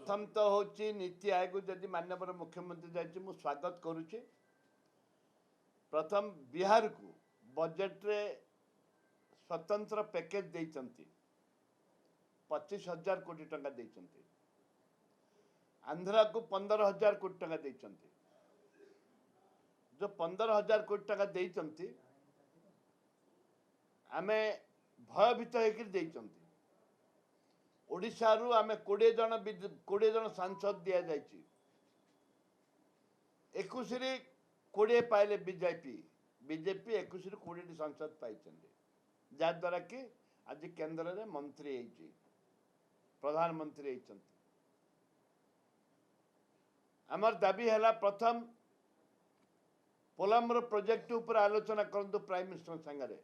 प्रथम तो हूँ नीति आयोग जदि माननीय मुख्यमंत्री जाइए मु स्वागत करुच्ची। प्रथम बिहार को बजेट रे स्वतंत्र पैकेज देइचंती 25,000 कोटी टंका देइचंती। आंध्रा को 15,000 कोटी टंका देइचंती। जो 15,000 कोटी टंका देइचंती आमे भयभीत होकर देइचंती। ओडिशा रु आमे 20 जन सांसद दिया जाइए। 21 रे 20 पाइले बीजेपी 21 रे 20 सांसद पाई जद्वारा कि आज केंद्र में मंत्री प्रधानमंत्री आमर दाबी है प्रथम पोलम्बर प्रोजेक्ट उपर आलोचना करंतु प्राइम मिनिस्टर संगे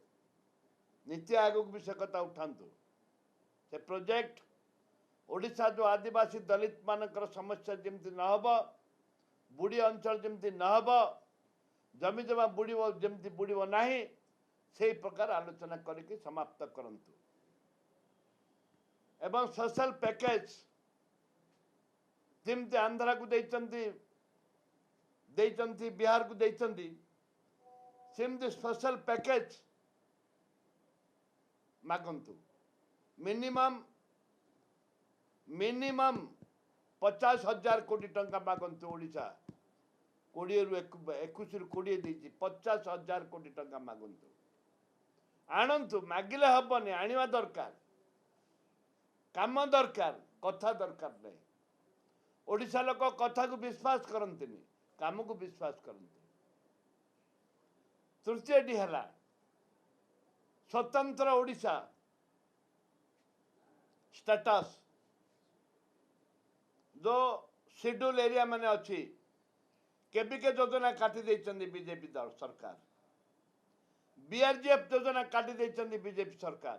नीति आयोग भी से कथा उठातु से प्रोजेक्ट ओडिशा जो आदिवासी दलित मानकर समस्या जमती न हब बुढ़ी अंचल जमती न हब जमी जमा बुड़ब जमती बुड़ब ना से प्रकार आलोचना करके समाप्त करंतु एवं सोशल पैकेज जमती आंध्रा को देइचंती बिहार को देइचंती सेमती सोशल पैकेज मागंतु मिनिमम 50,000 कोटी टंका मागंतु ओडिशा 20 रु 21 रु 20 देइछि 50,000 कोटी टंका मागंतु आणंतु मागिले हबनी आनिवा दरकार काम दरकार कथा दरकार नहीं। ओडिशा लोक कथा को विश्वास करंतिनी काम को विश्वास करंती। तृतीय डी हला स्वतंत्र ओडिशा स्टेटस जो शेड्यूल एरिया माने अच्छी केबीके योजना काटी देइचंदी बीजेपी दल सरकार। बीआरजीएफ योजना काटी देइचंदी बीजेपी सरकार।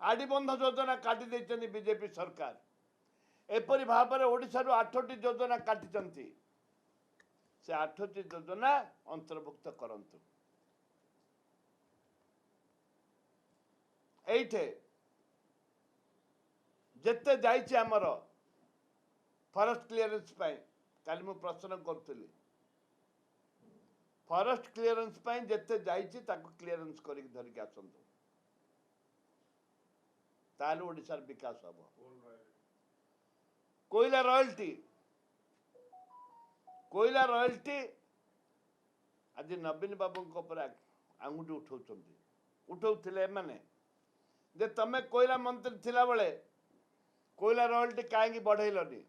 आदिबंध योजना काटी देइचंदी बीजेपी सरकार। एपरि भाव में ओडिशा रु 8टी योजना काटिचंती से 8टी योजना अंतर्भुक्त करंतु। एइठे जेते जाइछि हमर फॉरेस्ट क्लियरेंस पाई काली मु प्रश्न करथली फॉरेस्ट क्लियरेंस पाई जेते जाइछि ताको क्लियरेंस करी धरि के आसंतु ताले ओडिसार विकास हबो। कोयला रॉयल्टी आज नवीन बाबू आंगुठी उठाउथिले माने जे तमे कोयला मंत्री थिला बेले कोयला रॉयल्टी काहेकि बढ़ेलनी।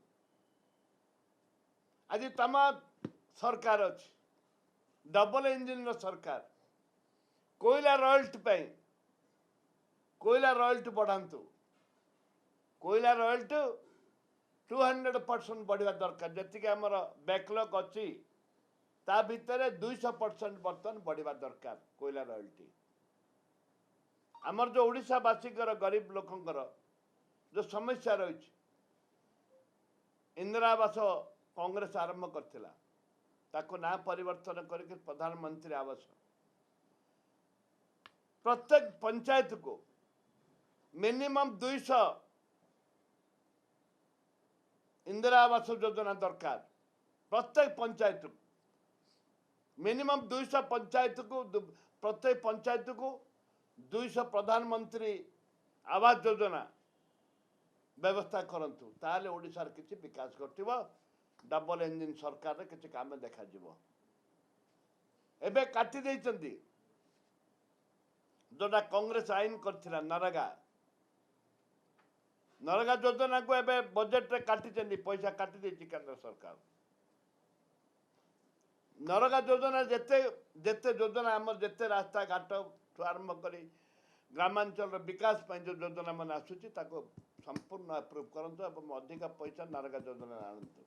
आज तम सरकार अच्छी डबल इंजिन सरकार कोयला रॉयल्टी बढ़ातु कोयला रॉयल्टी 200% बढ़िया दरकार जी आमर बैकलॉग अच्छी ता भितर 200% बर्तन बढ़िया दरकार कोयला रॉयल्टी। आमर जो ओडिशावासी गरीब लोकंकर जो समस्या रही इंदिरा आवास कांग्रेस आरंभ करथिला ताको ना परिवर्तन करके प्रधानमंत्री आवास प्रत्येक पंचायत को मिनिमम 200 इंदिरा आवास योजना दरकार। प्रत्येक पंचायत को मिनिमम 200 पंचायत को प्रत्येक पंचायत को 200 प्रधानमंत्री आवास योजना व्यवस्था करंतु ताले ओडिशार किछि विकास घटिबो। डबल इंजिन सरकार रे किछि काम देखा जिवो। एबे काटी देइचंदी जोटा कांग्रेस आईन करथिला नरेगा योजना को एबे बजेट रे काटी पैसा काटी देछि केंद्र सरकार। नरेगा योजना जेते योजना हमर जेते रास्ता घाट आरंभ करी ग्रामांचल विकास जो योजना मन आसुची ताको संपूर्ण अप्रूव करंतु एवं अधिक पैसा नरेगा योजना आनंतु।